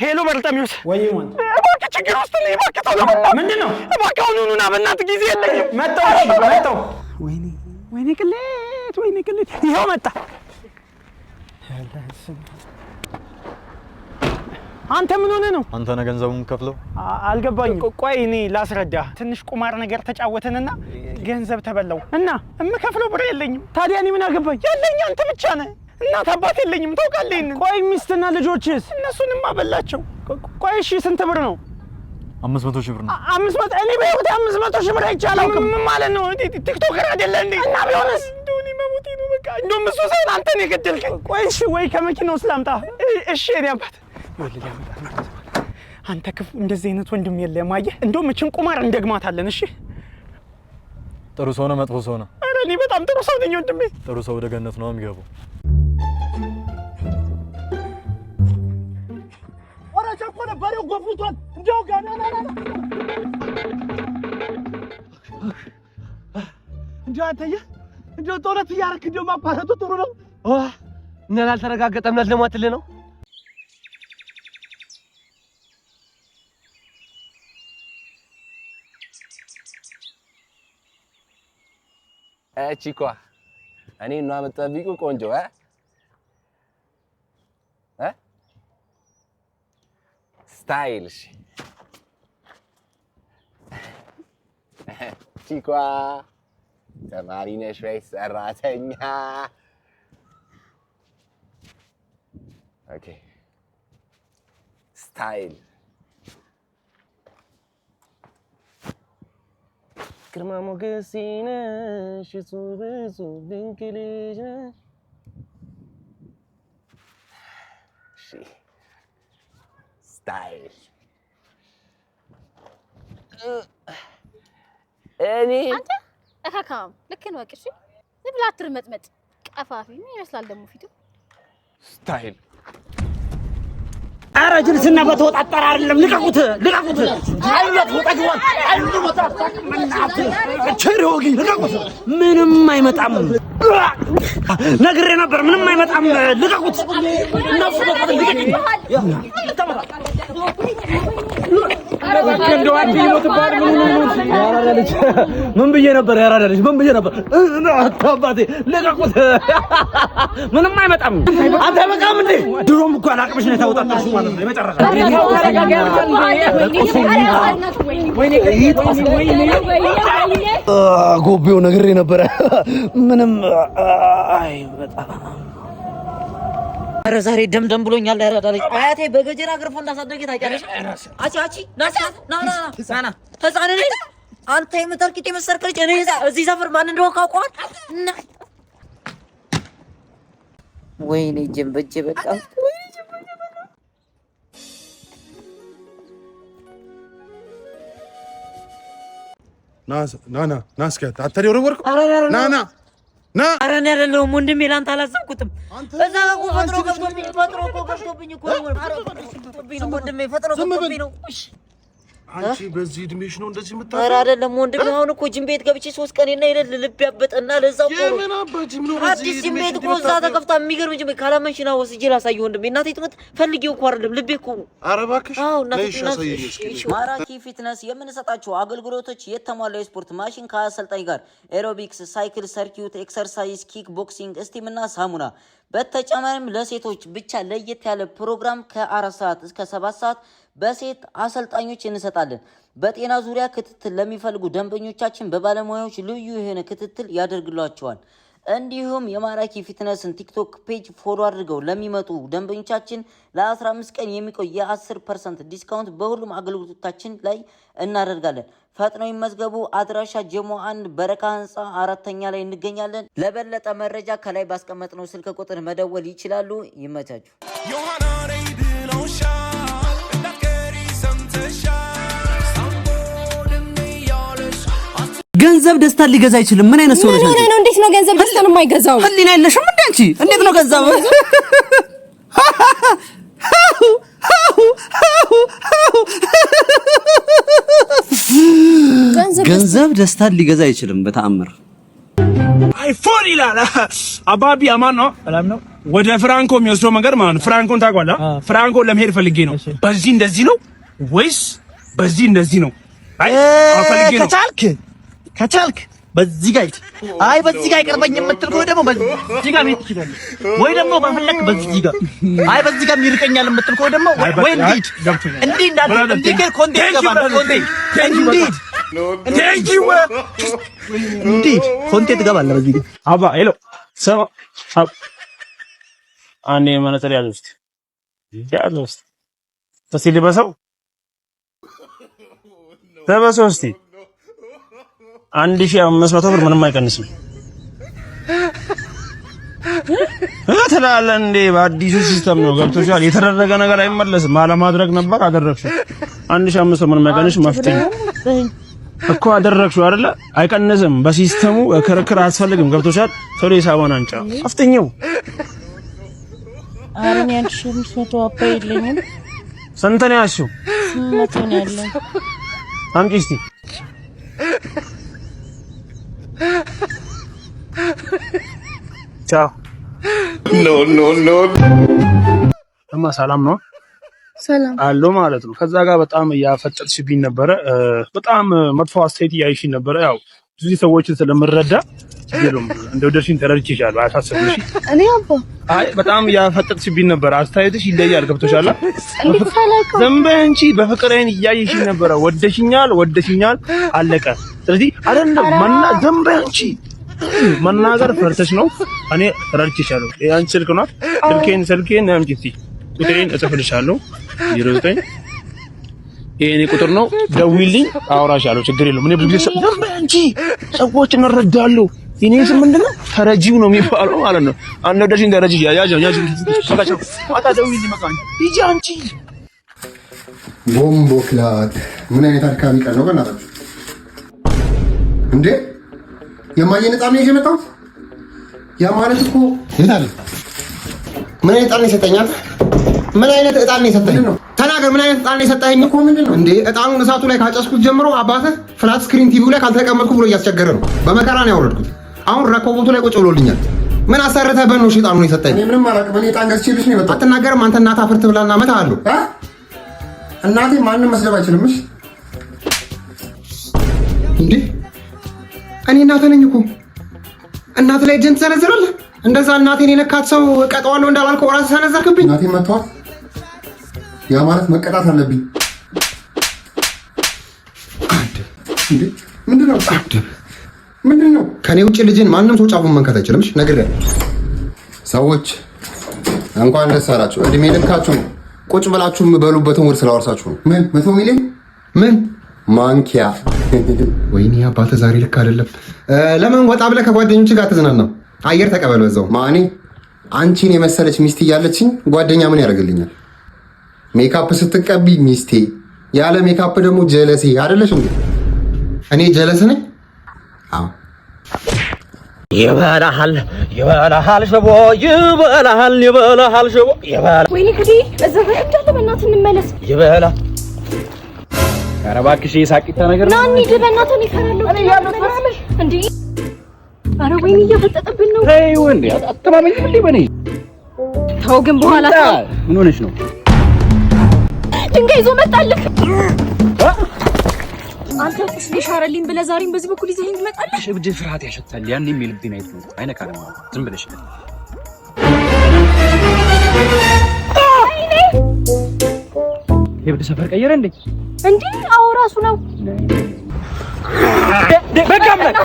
ሄሎ በርተሚውስ ወይውን እባክህ ችግር ውስጥ ነኝ እባክህ ተው ምንድነው እባክህ አሁኑና በእናትህ ጊዜ የለኝም መጣው ወይኔ ቅሌት ይሄው መጣ አንተ ምን ሆነ ነው አንተ ነህ ገንዘቡን ከፍለው አልገባኝም ቆይ እኔ ላስረዳ ትንሽ ቁማር ነገር ተጫወተንና ገንዘብ ተበላው እና እምከፍለው ብር የለኝም ታዲያ እኔ ምን አገባኝ ያለኝ አንተ ብቻ ነህ እናት አባት የለኝም ታውቃለህ ቆይ ሚስትና ልጆችስ እነሱንም አበላቸው ቆይ እሺ ስንት ብር ነው 500,000 ብር ነው 500 እኔ በህይወቴ 500,000 ብር አይቻለሁ ምን ማለት ነው ቲክቶከር አይደለ እንዴ እና ቢሆንስ እንደውኒ መሞቴ ነው በቃ እንደውም እሱ ሳይሆን አንተ ነህ የገደልከኝ ቆይ እሺ ወይ ከመኪናው ስላምጣ እሺ እኔ አባት ወልድ ያመጣል አንተ ክፉ እንደዚህ አይነት ወንድም የለም አየህ እንደውም እችን ቁማር እንደግማታለን እሺ ጥሩ ሰው ነው መጥፎ ሰው ነው ኧረ እኔ በጣም ጥሩ ሰው ነኝ ወንድሜ ጥሩ ሰው ወደ ገነት ነው የሚገባው ቸኮለ በሬው ጎፍቷል እንደው ጋር ና እንደው አንተዬ እንደው ጦለት ያርክ እንደው ማቋረጡ ጥሩ ነው እና ያልተረጋገጠም ለማትልህ ነው ቺኳ እኔ ነው አመጣብቁ ቆንጆ stylish ቺኳ ተማሪ ነሽ ወይስ ሰራተኛ ኦኬ ስታይል ግርማ ሞገስ ነሽ ብዙ ድንቅ ልጅ እሺ style اني انت اخاكم لكن واقف شي بلا ترمطمط قفافي ምን ይመስላል ደሞ ፊቱ ስታይል አረጅልስና በተወጣጣራ አይደለም ልቀቁት አይወጥ ወጣግዋል አይሉ ወጣጣቅ ምናት ቸሪውጊ ልቀቁት ምንም አይመጣም ነግሬ ነበር ምንም አይመጣም ልቀቁት ነፍሱ በቀል ልቀቁት እንደው አንተ ይሞት ባል ምን ያራዳልሽ ምን ብዬ ነበር አባቴ ለቀቁት ምንም አይመጣም አንተ በቃም እንዴ ድሮም እኮ አላቅምሽ ነው ታውጣጣሽ ማለት ነው የመጨረሻ ጎቤው ነግሬ ነበር ምንም አይመጣም ኧረ ዛሬ ደምደም ብሎኛል ያራዳልሽ አያቴ በገጀራ ግርፎ እንዳሳደገ ታውቂያለሽ አቺ ና ህፃን ነኝ አንተ የምትርቂት የመሰርከልሽ እኔ እዚህ ሰፈር ማን እንደሆነ ካውቀዋል ወይኔ ጀምበጀ በቃ ናስ ከታ አተሪው ወርቁ ና አረኔ አይደለም ወንድሜ ላንተ አላሰብኩትም እዛ ፈጥሮ ገብቶብኝ እኮ ነው ወንድሜ ፈጥሮ ገብቶብኝ ነው እሺ አንቺ በዚህ እድሜሽ ነው እንደዚህ የምታፈው ኧረ አይደለም ወንድሜ አሁን እኮ ጂም ቤት ገብቼ 3 ቀን እና ይለል ልብ ያበጠና ለዛው እኮ የምን አባጂም ነው አዲስ ጂም ቤት እኮ እዛ ተከፍታ የሚገርም ጂም ካላመንሽና ወስጄ ላሳየው ወንድሜ እናቴ ትመጥ ፈልጊው እኮ አይደለም ልቤ እኮ ኧረ እባክሽ አዎ እናቴ ማራኪ ፊትነስ የምንሰጣቸው አገልግሎቶች የተሟላ የስፖርት ማሽን ከአሰልጣኝ ጋር ኤሮቢክስ ሳይክል ሰርኪዩት ኤክሰርሳይዝ ኪክ ቦክሲንግ ስቲም እና ሳሙና በተጨማሪም ለሴቶች ብቻ ለየት ያለ ፕሮግራም ከ4 ሰዓት እስከ 7 ሰዓት በሴት አሰልጣኞች እንሰጣለን በጤና ዙሪያ ክትትል ለሚፈልጉ ደንበኞቻችን በባለሙያዎች ልዩ የሆነ ክትትል ያደርግላቸዋል እንዲሁም የማራኪ ፊትነስን ቲክቶክ ፔጅ ፎሎ አድርገው ለሚመጡ ደንበኞቻችን ለ15 ቀን የሚቆይ የ10% ዲስካውንት በሁሉም አገልግሎቶቻችን ላይ እናደርጋለን ፈጥነው ይመዝገቡ አድራሻ ጀሞ 1 በረካ ህንጻ 4ኛ ላይ እንገኛለን ለበለጠ መረጃ ከላይ ባስቀመጥነው ስልክ ቁጥር መደወል ይችላሉ ይመቻችሁ ገንዘብ ደስታ ሊገዛ አይችልም ምን አይነት ሰው ነሽ አንተ ነው እንዴት ነው ገንዘብ ደስታን የማይገዛው ህሊና የለሽም እንዴ አንቺ እንዴት ነው ገንዘብ ገንዘብ ደስታ ሊገዛ አይችልም በተአምር አይፎን ይላል አባቢ አማን ነው ሰላም ነው ወደ ፍራንኮ የሚወስደው መንገድ ማለት ነው። ፍራንኮን ታውቀዋለህ? ፍራንኮ ለመሄድ ፈልጌ ነው። በዚህ እንደዚህ ነው ወይስ በዚህ እንደዚህ ነው? አይ ፈልጌ ነው። ከቻልክ በዚህ ጋር አይ በዚህ ጋር ይቀርበኝ የምትል ከሆነ ደግሞ በዚህ ጋር መሄድ ትችላለህ። ወይ ደግሞ በፈለክ በዚህ ጋር አይ በዚህ ጋር ይርቀኛል የምትል ከሆነ ደግሞ ወይ እንዴ እንዳለ እንዴ ኮንቴንት ገባና ኮንቴንት ገባና በዚህ ጋር አባ ሄሎ ሰማ አንዴ መነጽር ያዝ ውስጥ ተሲል በሰው ተበሰው እስቲ 1500 ብር ምንም አይቀንስም። ትላለህ እንዴ? በአዲሱ ሲስተም ነው ገብቶሻል። የተደረገ ነገር አይመለስም። አለማድረግ ነበር አደረግሽው። 1500 ምንም አይቀንስም። መፍትሄ እኮ አደረግሽው አይደለ? አይቀንስም። በሲስተሙ ክርክር አያስፈልግም። ገብቶሻል። ቶሎ ሂሳቡን አንጫ አፍጥኘው። አረን 1500 አባ የለኝም። ስንት ነው ያልሽው? 800 ነው ያለኝ። አምጪ እስቲ ቻው። ኖ እማ ሰላም ነው? ሰላም አሎ ማለት ነው። ከዛ ጋር በጣም ያፈጠጥሽብኝ ነበረ። በጣም መጥፎ አስተያየት እያይሽኝ ነበረ። ያው ብዙ ሰዎችን ስለምረዳ ይሉም እንደወደድሽኝ ተረድቼሻለሁ። አያሳስብሽ። እኔ አባ አይ በጣም ያፈጠጥሽብኝ ነበረ። አስተያየትሽ ይለያል። ገብቶሻል? እንዴት ሳላውቅ ዝም በይ እንጂ በፍቅሬን እያይሽኝ ነበረ። ወደሽኛል አለቀ። ስለዚህ አይደለም ዝም በይ እንጂ መናገር ፈርተሽ ነው። እኔ ተረድቼሻለሁ። ያን ስልክ ነው ስልኬን አምጪ እስቲ ቁጥሬን እጽፍልሻለሁ 09 የኔ ቁጥር ነው። ደውይልኝ፣ አወራሻለሁ። ችግር የለውም። እኔ ብዙ ጊዜ ዝም በይ እንጂ ሰዎች እንረዳለሁ። የኔ ስም ምንድነው? ተረጂው ነው የሚባለው ማለት ነው። አንደሽኝ ተረጂ ያጅ አታ ደውይልኝ መቃኝ ሂጂ አንቺ ቦምቦ ክላት ምን አይነት አድካሚ ቀን ነው በእናታችሁ እንዴ! የማየን ዕጣ ነው የመጣው። ያ ማለት እኮ ይታል ምን አይነት ዕጣ ነው የሰጠኛል? ምን አይነት ዕጣ ነው የሰጠኝ? ተናገር። ምን አይነት ዕጣ ነው የሰጠኝ እኮ ምንድነው እንዴ? ዕጣኑን እሳቱ ላይ ካጨስኩት ጀምሮ አባትህ ፍላት ስክሪን ቲቪው ላይ ካልተቀመጥኩ ብሎ እያስቸገረ ነው። በመከራ ነው ያወረድኩት። አሁን ረኮቦቱ ላይ ቁጭ ብሎልኛል። ምን አሰርተህበት ነው ዕጣኑን የሰጠኝ? እኔ ምንም አላውቅም። እኔ ዕጣን ገዝቼልሽ ነው የመጣሁት። አትናገርም አንተ። እናትህ አፍርት ብላና መታሃለሁ። እናቴ ማንንም መስደብ አይችልም። እሺ እንዴ እኔ እናትህ ነኝ እኮ። እናትህ ላይ እጅን ትዘረዝራለህ? እንደዛ እናቴን የነካት ሰው ቀጠዋለሁ እንዳላልከው ራስህ ሰነዘርክብኝ። እናቴን መተዋት ያ ማለት መቀጣት አለብኝ። እንዴ ምንድነው? ከኔ ውጭ ልጅን ማንም ሰው ጫፉን መንካት አይችልም። እሺ ነግሬሃለሁ። ሰዎች እንኳን ደስ አላችሁ። እድሜ ልካችሁ ቁጭ ብላችሁ የምበሉበትን ውርስ ስላወርሳችሁ ነው። ምን 100 ሚሊዮን ምን ማንኪያ? ወይኔ አባተ ዛሬ ልክ አይደለም። ለምን ወጣ ብለህ ከጓደኞች ጋር ተዝናና? አየር ተቀበል በዛው። ማኔ አንቺን የመሰለች ሚስት እያለችኝ ጓደኛ ምን ያደርግልኛል? ሜካፕ ስትቀቢ ሚስቴ፣ ያለ ሜካፕ ደግሞ ጀለሴ አይደለሽ እንዴ? እኔ ጀለስ ነኝ? አዎ። ይበላሃል ሽቦ ይበላሃል ሽቦ ይበላል። ወይኔ ጉዲ! እዛ ጋር እንዳለ በእናትህ እንመለስ። ይበላ ኧረ እባክሽ የሳቂታ ነገር ና እንሂድ በእናትህ። እፈራለሁ። እኔ ያለፈራለሽ እንዴ? ኧረ ወይኔ እየፈጠጠብን ነው። ተይው እንዴ! አትተማመኝም እንዴ በኔ? ተው ግን በኋላ ምን ሆነሽ ነው? ድንጋይ ይዞ መጣልህ። አንተ ሻረልኝ ብለህ ዛሬም በዚህ በኩል ይዘኸኝ ትመጣለህ? እብድ ፍርሃት ያሸታል። ያን የሚልብኝ አይት ነው አይነካም። ዝም ብለሽ አይኔ የእብድ ሰፈር ቀየረ እንዴ? እንዴ አዎ ራሱ ነው። በጋምላክ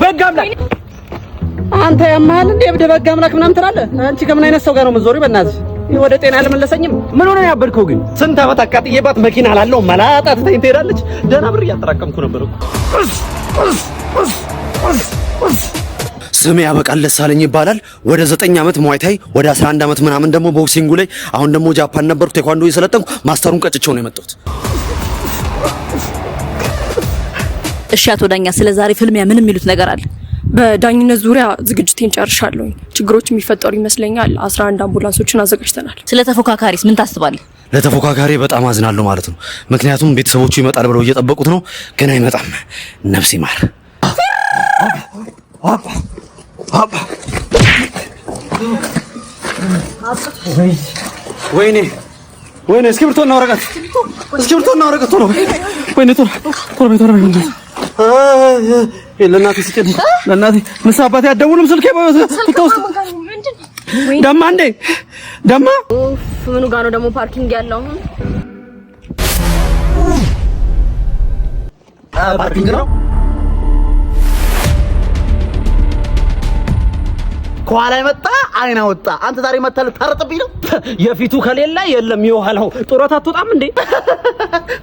አንተ ያማል እንዴ? እብድ በጋምላክ ምናምን ትላለህ? አንቺ ከምን አይነት ሰው ጋር ነው የምትዞሪው? በእናትሽ ወደ ጤና አልመለሰኝም። ምን ሆነ ያበድከው? ግን ስንት ዓመት አቃጥዬባት መኪና አላለው መላጣ ትተኝ ትሄዳለች። ደህና ብር እያጠራቀምኩ ነበር እኮ። ስሜ ያበቃል ደሳለኝ ይባላል። ወደ 9 ዓመት ሙዋይታይ፣ ወደ 11 ዓመት ምናምን ደግሞ ቦክሲንጉ ላይ፣ አሁን ደግሞ ጃፓን ነበርኩ ቴኳንዶ እየሰለጠንኩ ማስተሩን ቀጭቼው ነው የመጣሁት። እሺ አቶ ዳኛ፣ ስለ ዛሬ ፍልሚያ ምን የሚሉት ነገር አለ? በዳኝነት ዙሪያ ዝግጅቴን ጨርሻለሁ። ችግሮች የሚፈጠሩ ይመስለኛል። 11 አምቡላንሶችን አዘጋጅተናል። ስለ ተፎካካሪስ ምን ታስባለህ? ለተፎካካሪ በጣም አዝናለሁ ማለት ነው። ምክንያቱም ቤተሰቦቹ ይመጣል ብለው እየጠበቁት ነው፣ ግን አይመጣም። ነፍስ ይማር። ወይኔ እስክሪብቶና ወረቀት ቶሎ ወይኔ ቶሎ ለእናቴ ስጭኝ ለእናቴ ምሳ አባቴ አትደውልም ስልኬ ትተውስ ደማ እንዴ ደማ ምኑ ጋር ነው ደግሞ ፓርኪንግ ያለው ፓርኪንግ ነው ከኋላ መጣ አይና ወጣ አንተ ዛሬ መጣለ ታረጥብኝ ነው የፊቱ ከሌላ የለም የኋላው ጡረታ አትወጣም እንዴ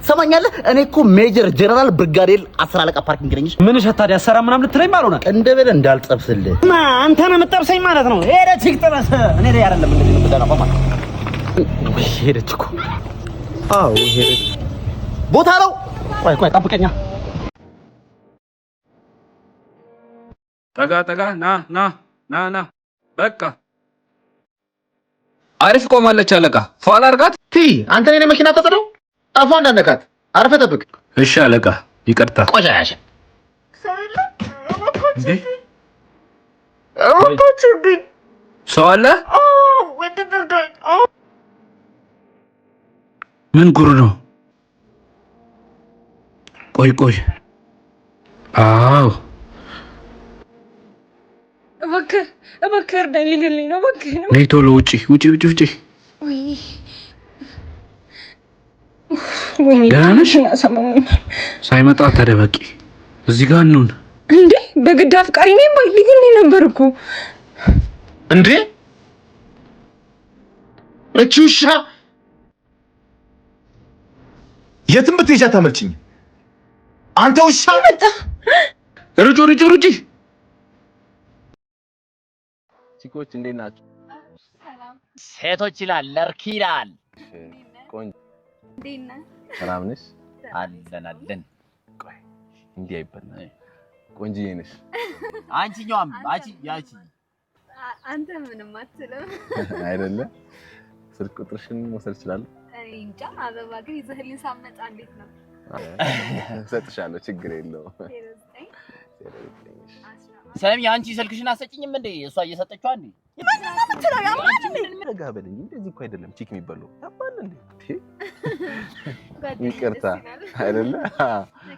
ሰማኛለህ እኔ እኮ ሜጀር ጀነራል ብርጋዴር 10 አለቃ ፓርኪንግ ነኝ ምን ታዲያ ሰራ ምናምን ልትለኝ ማለውና እንደበለ እንዳልጠብስልህ አንተ ነህ የምትጠብሰኝ ማለት ነው ሄደች ይጥበስ እኔ ላይ አይደለም እንደዚህ ነው ተዳራፋ ማለት ሄደች እኮ አዎ ሄደች ቦታ ነው ቆይ ጠብቀኛ ጠጋ ና በቃ አሪፍ ቆማለች አለቃ ፏል አርጋት አንተ ነህ መኪና ተጠረው አፏ እንዳነካት አርፈ ጠብቅ እሺ አለቃ ይቅርታ ቆሻሻ እንዴ ሰው አለ ምን ጉር ነው ቆይ አዎ እባክህ ደሊልልኝ ነው እባክህ ነይ ቶሎ ውጪ ደህና ነሽ ሳይመጣ ተደበቂ እዚህ ጋር እንሁን እንዴ በግድ አፍቃሪ ነኝ ባይልኝ ነበር እኮ እንዴ እቺውሻ የትም ብትሄጂ አታመልጭኝ አንተ ውሻ መጣ ሩጪ ቺኮች እንዴት ናችሁ? ሴቶች ይላል ለርኪ ይላል ቆንጆ እንዴት ነህ? ሰላም ነሽ? አለን ቆይ እንዲህ አይበላም ቆንጆዬ ነሽ አንቺኛም ያቺ አንተ ምንም አትልም አይደለ ስልክ ቁጥርሽን መውሰድ እችላለሁ? እንጃ አበባ ግን ይዘህልኝ ሳመጣ እንዴት ነው? እሰጥሻለሁ ችግር የለውም ሰሚ አንቺ ስልክሽን አሰጪኝም እንዴ እሷ እየሰጠችው አንዴ ረጋ በለኝ እንደዚህ እኮ አይደለም ቺክ የሚበላው ያባል እንዴ ይቅርታ አይደለ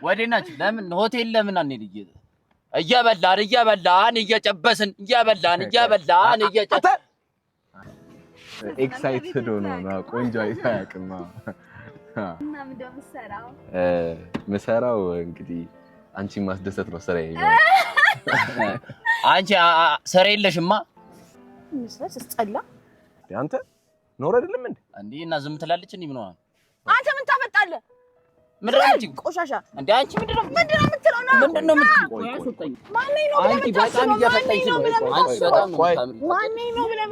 ወዴት ናችሁ ለምን ሆቴል ለምን አንሄድ እየበላን እየጨበስን እየበላን ኤክሳይትድ ሆኖ ነው ቆንጆ አይታያቅማ እና ምን እንደምሰራው መሰራው እንግዲህ አንቺ ማስደሰት ነው ስራዬ አንቺ ስራ የለሽማ ምንስ ጸላ አንተ ኖር አይደለም እንዴ እና ዝም ትላለች እንዴ ምን ሆነ አንተ ምን ታፈጣለህ ምንድነው ቆሻሻ እንዴ አንቺ ምንድነው የምትለው ነው ምንድነው ማንኔ ነው አንቺ በጣም እያፈጣች ነው አንቺ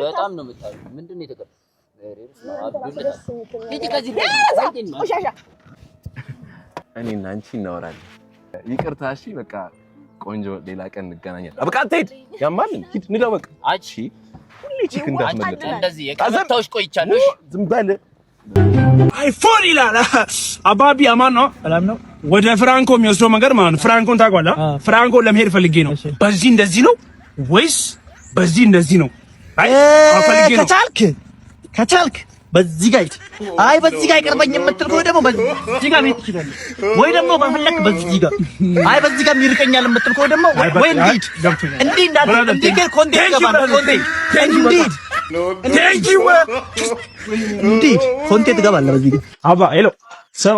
በጣም ነው የምታዩ ምንድነው የተቀረ ሂጂ ከዚህ ቆሻሻ እኔና አንቺ እናወራለን ይቅርታ እሺ በቃ ቆንጆ ሌላ ቀን እንገናኛለን በቃ አትሄድ ያማል ሂድ ንዳ በቃ አቺ ሁሌ ቺክ እንዳትመለጥ እንደዚህ የቀረታውሽ ቆይቻለሽ ዝም በል አይፎን ይላል አባቢ አማን ነው ሰላም ነው ወደ ፍራንኮ የሚወስደው መንገድ ማለት ነው ፍራንኮን ታውቃለህ ፍራንኮ ለመሄድ ፈልጌ ነው በዚህ እንደዚህ ነው ወይስ በዚህ እንደዚህ ነው አይ ፈልጌ ነው ከቻልክ በዚህ ጋር አይ በዚህ ጋር አይቀርበኝ የምትል ከሆነ ደግሞ በዚህ ጋር መሄድ ትችላለህ ወይ ደግሞ በፈለክ በዚህ ጋር አይ በዚህ ጋር ይርቀኛል የምትል ከሆነ ደግሞ ወይ እንዴ እንዳለ ኮንቴንት ገባል ኮንቴንት ገባል በዚህ ጋር አባ ሄሎ ሰማ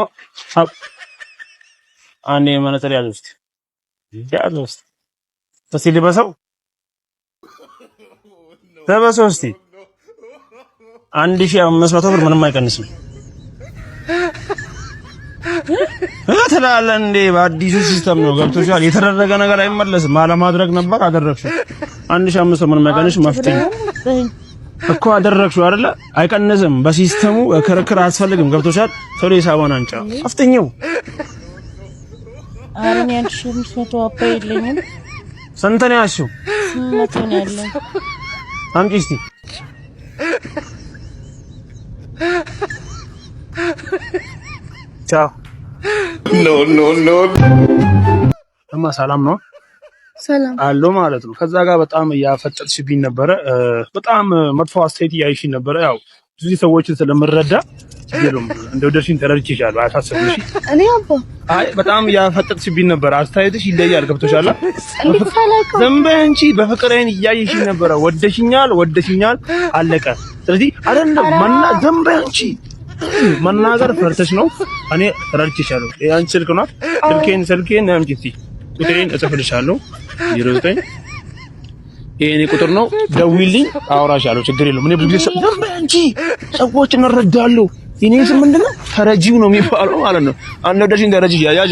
አንዴ መነጽር ያዘውስቲ ተሲልበሰው ተበሰውስቲ 1500 ብር ምንም አይቀንስም እተላለን እንዴ በአዲሱ ሲስተም ነው ገብቶሻል የተደረገ ነገር አይመለስም አለማድረግ ነበር አደረግሽው 1500 ምንም አይቀንስ መፍትሄ እኮ አደረግሽው አይደለ አይቀንስም በሲስተሙ ክርክር አያስፈልግም ገብቶሻል ቶሎ ሂሳቡን አንጫ መፍትሄው አረን 1500 አባይ የለኝም ስንት ነው ያልሽው 100 ነው ያለው አምጪ እስቲ ቻው ኖ እማ ሰላም ነው ሰላም አሎ ማለት ነው። ከዛ ጋር በጣም እያፈጠጥሽብኝ ነበረ። በጣም መጥፎ አስተያየት እያይሽኝ ነበረ። ያው ብዙ ሰዎችን ስለምረዳ ይሉም እንደወደድሽኝ ተረድቼሻለሁ። አያሳስብም። እሺ እኔ አባ አይ በጣም እያፈጠጥሽብኝ ነበረ። አስተያየትሽ ይለያል። ገብቶሻል? እንዴት ታላቀው ዝም በይ እንጂ በፍቅር አይን እያየሽኝ ነበረ። ወደሽኛል አለቀ። ስለዚህ አይደለም ዝም በይ እንጂ መናገር ፈርተሽ ነው። እኔ ተረድቼሻለሁ። ያን ስልክ ነው ስልኬን አምጪ ቁጥሬን እጽፍልሻለሁ 09 የኔ ቁጥር ነው። ደውይልኝ፣ አወራሻለሁ። ችግር የለውም። እኔ ብዙ ጊዜ እንጂ ሰዎች እንረዳለሁ። የኔ ስም ምንድነው? ተረጂው ነው የሚባለው ማለት ነው። አንድ ወደሽኝ ተረጂ ያያጅ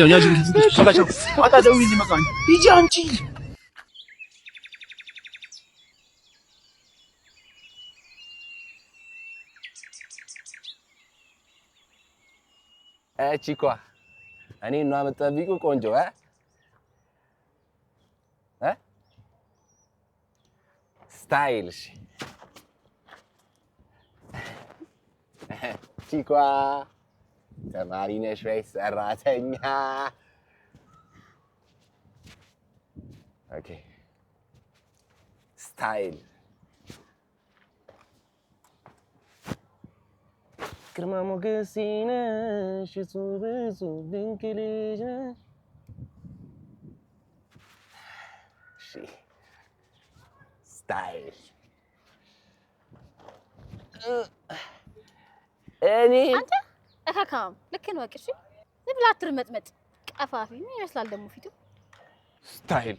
ተካቸው ማታ ደውይልኝ መጣኝ ሂጂ አንቺ ቺኳ እኔ ነው የምጠብቁ ቆንጆ ስታይልሽ ቺኳ ተማሪ ነሽ ወይስ ሰራተኛ? ኦኬ ስታይል ግርማ ሞገስ ነሽ ብዙ ድንቅ ልጅ ነሽ። ስታይል እኔ አንተ እካካም ልክ ነው። ዝም ብላ አትርመጥመጥ። ቀፋፊ ምን ይመስላል ደግሞ ፊቱ? ስታይል